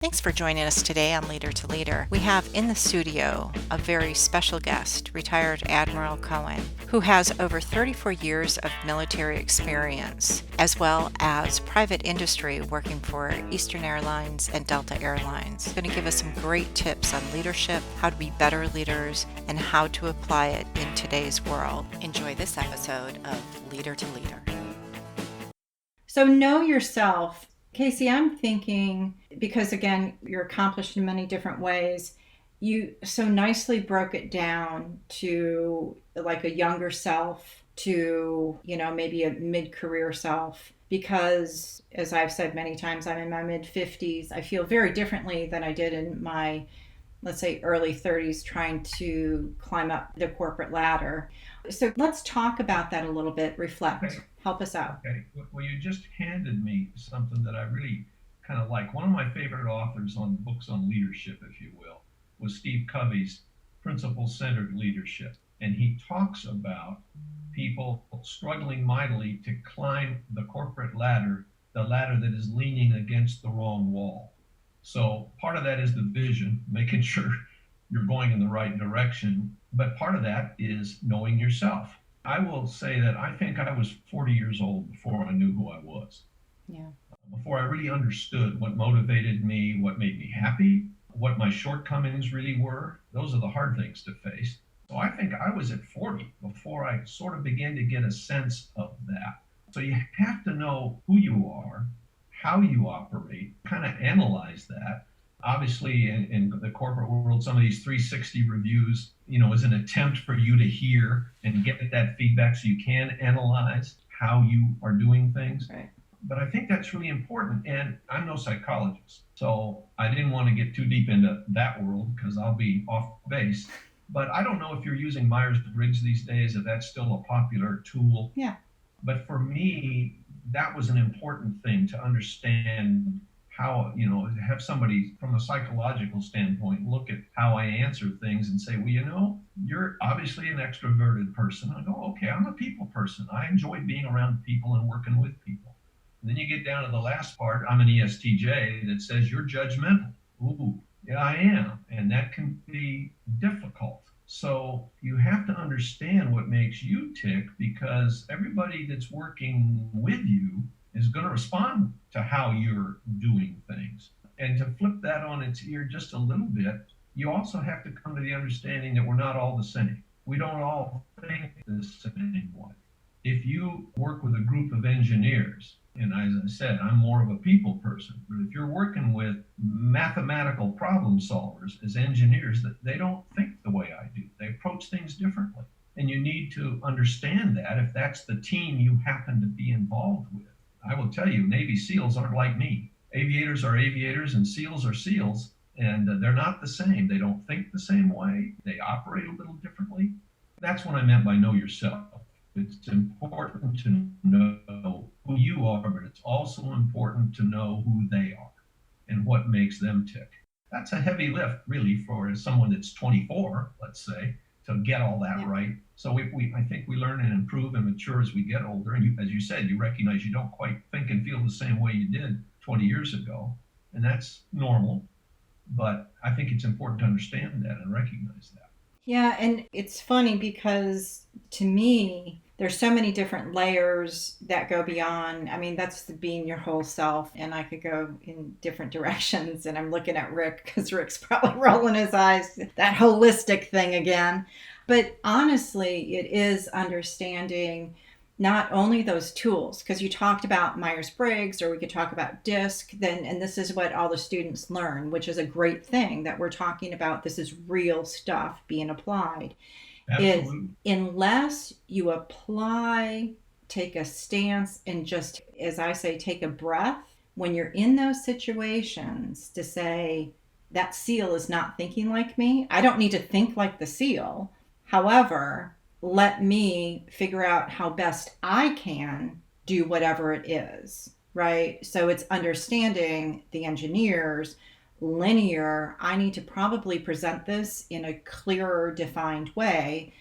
Thanks for joining us today on Leader to Leader. We have in the studio a very special guest, retired Admiral Coane, who has over 34 years of military experience, as well as private industry working for Eastern Airlines and Delta Airlines. He's going to give us some great tips on leadership, how to be better leaders, and how to apply it in today's world. Enjoy this episode of Leader to Leader. So know yourself. Casey, I'm thinking, because again, you're accomplished in many different ways, you so nicely broke it down to like a younger self to, maybe a mid-career self, because as I've said many times, I'm in my mid-50s. I feel very differently than I did in my, let's say, early 30s trying to climb up the corporate ladder. So let's talk about that a little bit, reflect. Okay. Help us out. Okay. Well, you just handed me something that I really kind of like. One of my favorite authors on books on leadership, if you will, was Steve Covey's Principle-Centered Leadership. And he talks about people struggling mightily to climb the corporate ladder, the ladder that is leaning against the wrong wall. So part of that is the vision, making sure you're going in the right direction. But part of that is knowing yourself. I will say that I think I was 40 years old before I knew who I was. Yeah. Before I really understood what motivated me, what made me happy, what my shortcomings really were. Those are the hard things to face. So I think I was at 40 before I sort of began to get a sense of that. So you have to know who you are, how you operate, kind of analyze that. Obviously, in the corporate world, some of these 360 reviews, is an attempt for you to hear and get that feedback so you can analyze how you are doing things. Right. But I think that's really important. And I'm no psychologist, so I didn't want to get too deep into that world because I'll be off base. But I don't know if you're using Myers-Briggs these days, if that's still a popular tool. Yeah. But for me, that was an important thing to understand how, to have somebody from a psychological standpoint look at how I answer things and say, well, you're obviously an extroverted person. I go, okay, I'm a people person. I enjoy being around people and working with people. And then you get down to the last part, I'm an ESTJ, that says you're judgmental. Ooh, yeah, I am. And that can be difficult. So you have to understand what makes you tick, because everybody that's working with you is going to respond to how you're doing things. And to flip that on its ear just a little bit, you also have to come to the understanding that we're not all the same. We don't all think the same way. If you work with a group of engineers, and as I said, I'm more of a people person, but if you're working with mathematical problem solvers as engineers, that they don't think the way I do. They approach things differently. And you need to understand that if that's the team you happen to be involved with. I will tell you, Navy SEALs aren't like me. Aviators are aviators and SEALs are SEALs, and they're not the same. They don't think the same way. They operate a little differently. That's what I meant by know yourself. It's important to know who you are, but it's also important to know who they are and what makes them tick. That's a heavy lift, really, for someone that's 24, let's say, to get all that right. So I think we learn and improve and mature as we get older. And as you said, you recognize you don't quite think and feel the same way you did 20 years ago. And that's normal. But I think it's important to understand that and recognize that. Yeah, and it's funny because to me, there's so many different layers that go beyond. I mean, that's being your whole self, and I could go in different directions. And I'm looking at Rick because Rick's probably rolling his eyes, that holistic thing again. But honestly, it is understanding not only those tools, because you talked about Myers-Briggs, or we could talk about DISC, and this is what all the students learn, which is a great thing that we're talking about. This is real stuff being applied. Absolutely. Unless you apply, take a stance, and just, as I say, take a breath, when you're in those situations, to say, that SEAL is not thinking like me. I don't need to think like the SEAL. However, let me figure out how best I can do whatever it is, right? So it's understanding the engineers, linear. I need to probably present this in a clearer, defined way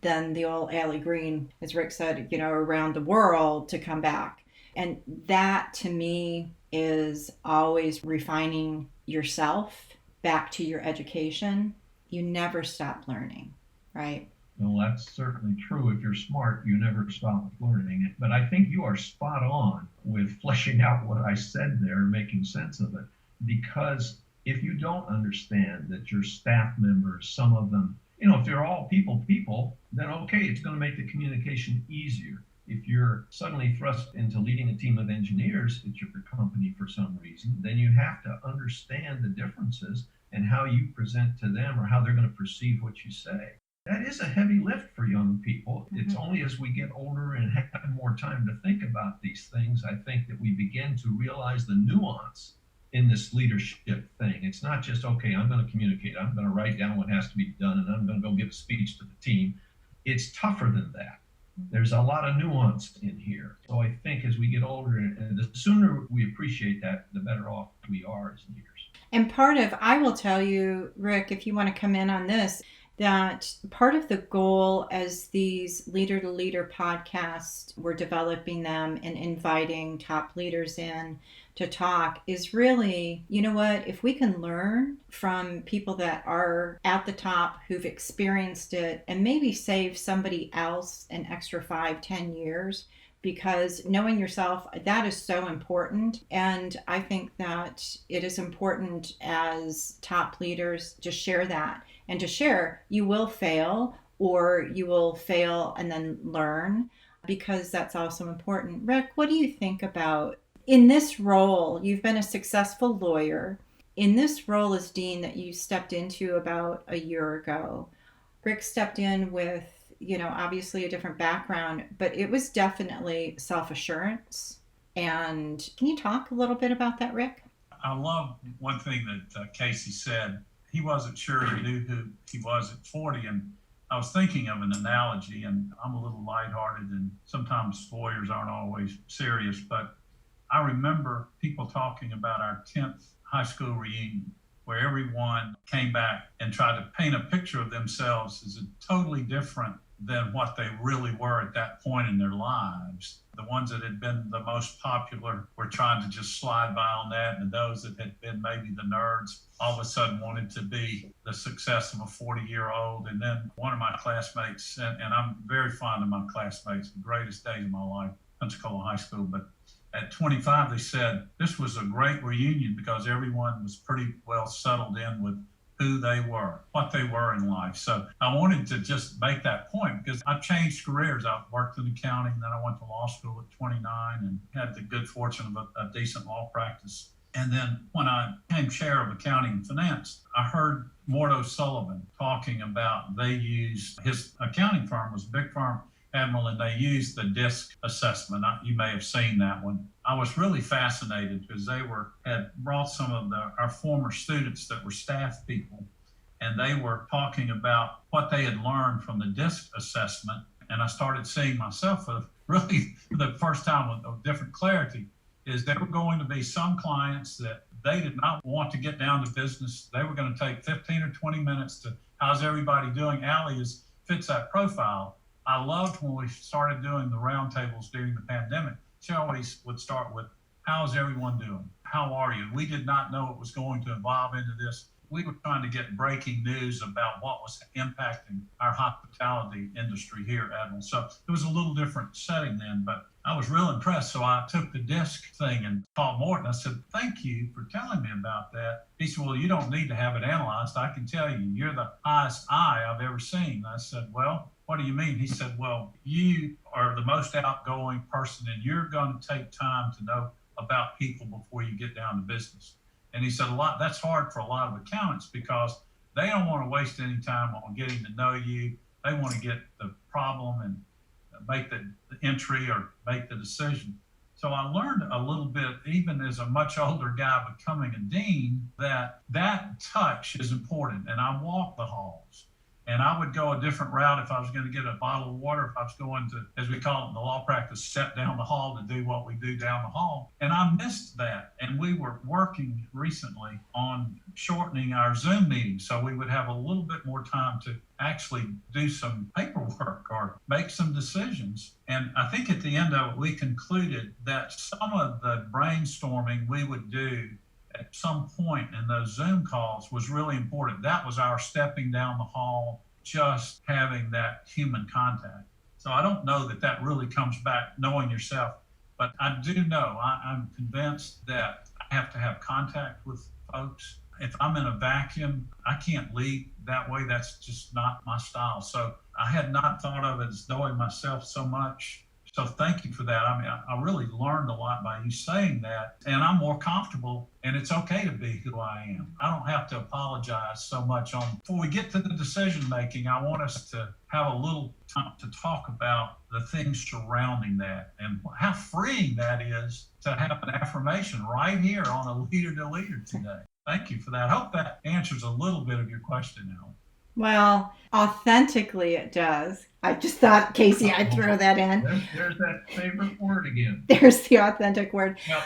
than the old Allie Green, as Rick said, around the world to come back. And that to me is always refining yourself back to your education, you never stop learning, right? Well, that's certainly true. If you're smart, you never stop learning. But I think you are spot on with fleshing out what I said there, making sense of it. Because if you don't understand that your staff members, some of them, if they're all people, then okay, it's going to make the communication easier. If you're suddenly thrust into leading a team of engineers at your company for some reason, then you have to understand the differences and how you present to them or how they're going to perceive what you say. That is a heavy lift for young people. It's only as we get older and have more time to think about these things, I think, that we begin to realize the nuance in this leadership thing. It's not just, okay, I'm going to communicate, I'm going to write down what has to be done, and I'm going to go give a speech to the team. It's tougher than that. There's a lot of nuance in here. So I think as we get older, and the sooner we appreciate that, the better off we are as leaders. And I will tell you, Rick, if you want to come in on this, that part of the goal as these leader to leader podcasts, we're developing them and inviting top leaders in to talk, is really, you know what, if we can learn from people that are at the top who've experienced it and maybe save somebody else an extra 5-10 years, because knowing yourself, that is so important. And I think that it is important as top leaders to share that and to share you will fail, or you will fail and then learn, because that's also important. Rick, what do you think about in this role? You've been a successful lawyer. In this role as dean that you stepped into about a year ago, Rick stepped in with, obviously a different background, but it was definitely self-assurance. And can you talk a little bit about that, Rick? I love one thing that Casey said. He wasn't sure he knew who he was at 40. And I was thinking of an analogy, and I'm a little lighthearted, and sometimes lawyers aren't always serious, but I remember people talking about our 10th high school reunion, where everyone came back and tried to paint a picture of themselves as totally different than what they really were at that point in their lives. The ones that had been the most popular were trying to just slide by on that, and those that had been maybe the nerds all of a sudden wanted to be the success of a 40-year-old. And then one of my classmates, and I'm very fond of my classmates, the greatest days of my life, Pensacola High School, but at 25, they said this was a great reunion because everyone was pretty well settled in with who they were, what they were in life. So I wanted to just make that point because I've changed careers. I've worked in accounting, then I went to law school at 29 and had the good fortune of a decent law practice. And then when I became chair of accounting and finance, I heard Mordo Sullivan talking about they used, his accounting firm was a big firm, Admiral, and they used the DISC assessment. You may have seen that one. I was really fascinated because they had brought some of our former students that were staff people, and they were talking about what they had learned from the DISC assessment. And I started seeing myself for the first time with different clarity, is there were going to be some clients that they did not want to get down to business. They were going to take 15 or 20 minutes to, how's everybody doing? Allie fits that profile. I loved when we started doing the roundtables during the pandemic. She always would start with, how's everyone doing? How are you? We did not know it was going to evolve into this. We were trying to get breaking news about what was impacting our hospitality industry here at Admiral. So it was a little different setting then, but I was real impressed. So I took the DISC thing and called Morton. I said, thank you for telling me about that. He said, well, you don't need to have it analyzed. I can tell you, you're the highest I I've ever seen. I said, well, what do you mean? He said, well, you are the most outgoing person and you're going to take time to know about people before you get down to business. And he said, that's hard for a lot of accountants because they don't want to waste any time on getting to know you. They want to get the problem and make the entry or make the decision. So I learned a little bit, even as a much older guy becoming a dean, that touch is important. And I walk the halls. And I would go a different route if I was going to get a bottle of water, if I was going to, as we call it in the law practice, step down the hall to do what we do down the hall. And I missed that. And we were working recently on shortening our Zoom meetings so we would have a little bit more time to actually do some paperwork or make some decisions. And I think at the end of it, we concluded that some of the brainstorming we would do at some point in those Zoom calls was really important. That was our stepping down the hall, just having that human contact. So I don't know that that really comes back knowing yourself, but I do know, I'm convinced that I have to have contact with folks. If I'm in a vacuum, I can't lead that way. That's just not my style. So I had not thought of it as knowing myself so much. So thank you for that. I mean, I really learned a lot by you saying that, and I'm more comfortable, and it's okay to be who I am. I don't have to apologize so much. Before we get to the decision making, I want us to have a little time to talk about the things surrounding that and how freeing that is to have an affirmation right here on a Leader to Leader today. Thank you for that. I hope that answers a little bit of your question, Alan. Well, authentically it does. I just thought, Casey, I'd throw that in. There's that favorite word again. There's the authentic word. Now,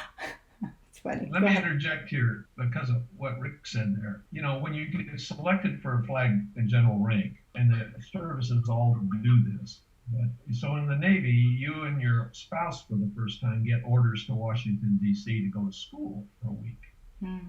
it's funny. let me interject here because of what Rick said there. You know, when you get selected for a flag and general rank, and the services all do this. So in the Navy, you and your spouse for the first time get orders to Washington, D.C. to go to school for a week.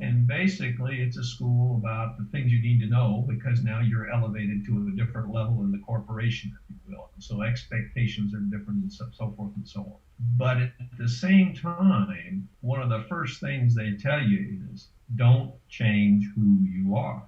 And basically, it's a school about the things you need to know because now you're elevated to a different level in the corporation, if you will. So expectations are different and so forth and so on. But at the same time, one of the first things they tell you is don't change who you are.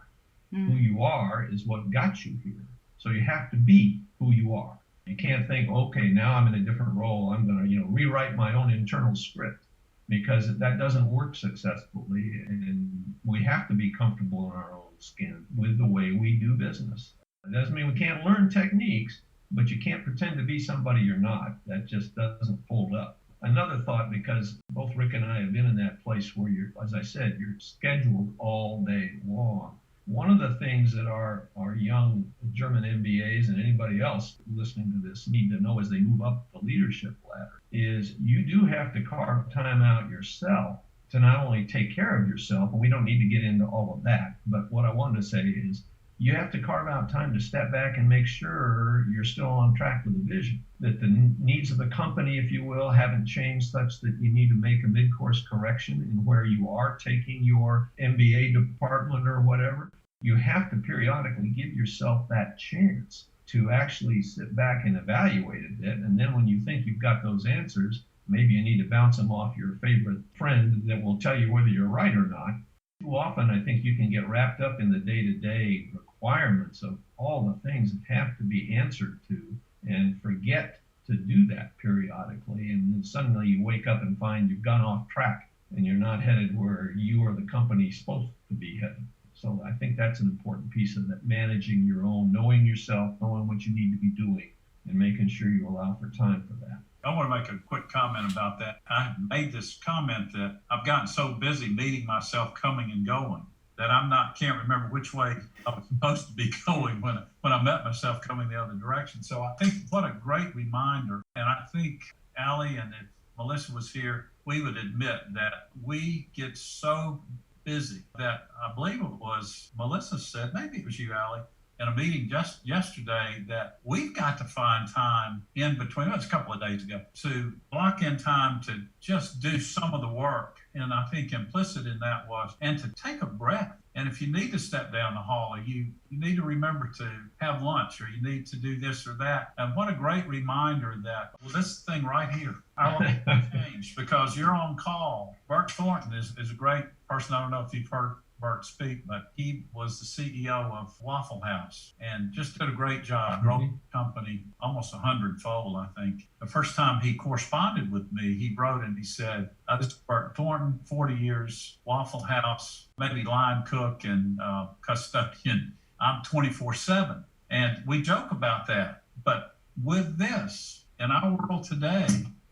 Who you are is what got you here. So you have to be who you are. You can't think, okay, now I'm in a different role. I'm going to, rewrite my own internal script. Because that doesn't work successfully, and we have to be comfortable in our own skin with the way we do business. It doesn't mean we can't learn techniques, but you can't pretend to be somebody you're not. That just doesn't hold up. Another thought, because both Rick and I have been in that place where you're, as I said, you're scheduled all day long. One of the things that our young German MBAs and anybody else listening to this need to know as they move up the leadership ladder is you do have to carve time out yourself to not only take care of yourself, and we don't need to get into all of that, but what I wanted to say is you have to carve out time to step back and make sure you're still on track with the vision, that the needs of the company, if you will, haven't changed such that you need to make a mid-course correction in where you are taking your MBA department or whatever. You have to periodically give yourself that chance to actually sit back and evaluate a bit. And then when you think you've got those answers, maybe you need to bounce them off your favorite friend that will tell you whether you're right or not. Too often, I think you can get wrapped up in the day-to-day requirements of all the things that have to be answered to and forget to do that periodically. And then suddenly you wake up and find you've gone off track and you're not headed where you or the company is supposed to be headed. So I think that's an important piece of that, managing your own, knowing yourself, knowing what you need to be doing, and making sure you allow for time for that. I want to make a quick comment about that. I made this comment that I've gotten so busy meeting myself coming and going that can't remember which way I was supposed to be going when I met myself coming the other direction. So I think what a great reminder. And I think Allie, and if Melissa was here, we would admit that we get so busy that I believe it was Melissa said, maybe it was you, Allie, in a meeting just yesterday, that we've got to find time in between, it was a couple of days ago, to block in time to just do some of the work. And I think implicit in that was, and to take a breath. And if you need to step down the hall, or you need to remember to have lunch, or you need to do this or that. And what a great reminder that, well, this thing right here, our life changed because you're on call. Bert Thornton is a great person. I don't know if you've heard Bert speak, but he was the CEO of Waffle House and just did a great job, growing the company almost 100-fold, I think. The first time he corresponded with me, he wrote and he said, this is Bert Thornton, 40 years, Waffle House, maybe line cook and custodian. I'm 24/7. And we joke about that. But with this, in our world today,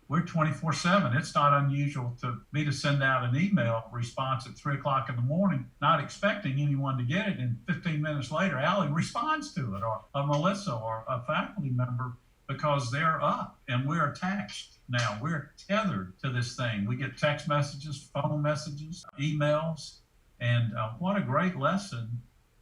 we're 24/7. It's not unusual to me to send out an email response at 3 o'clock in the morning, not expecting anyone to get it. And 15 minutes later, Allie responds to it, or a Melissa or a faculty member, because they're up and we're attached now. We're tethered to this thing. We get text messages, phone messages, emails. And what a great lesson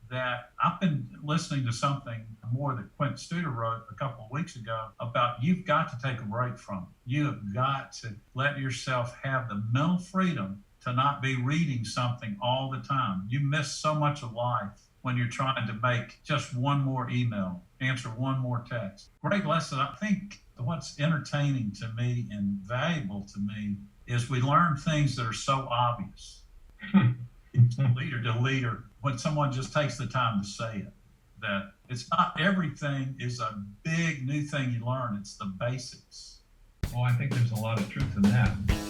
that I've been listening to something more that Quint Studer wrote a couple of weeks ago about you've got to take a break from it. You have got to let yourself have the mental freedom to not be reading something all the time. You miss so much of life when you're trying to make just one more email, answer one more text. Great lesson. I think what's entertaining to me and valuable to me is we learn things that are so obvious. Leader to leader, when someone just takes the time to say it, that it's not everything is a big new thing you learn, it's the basics. Well, I think there's a lot of truth in that.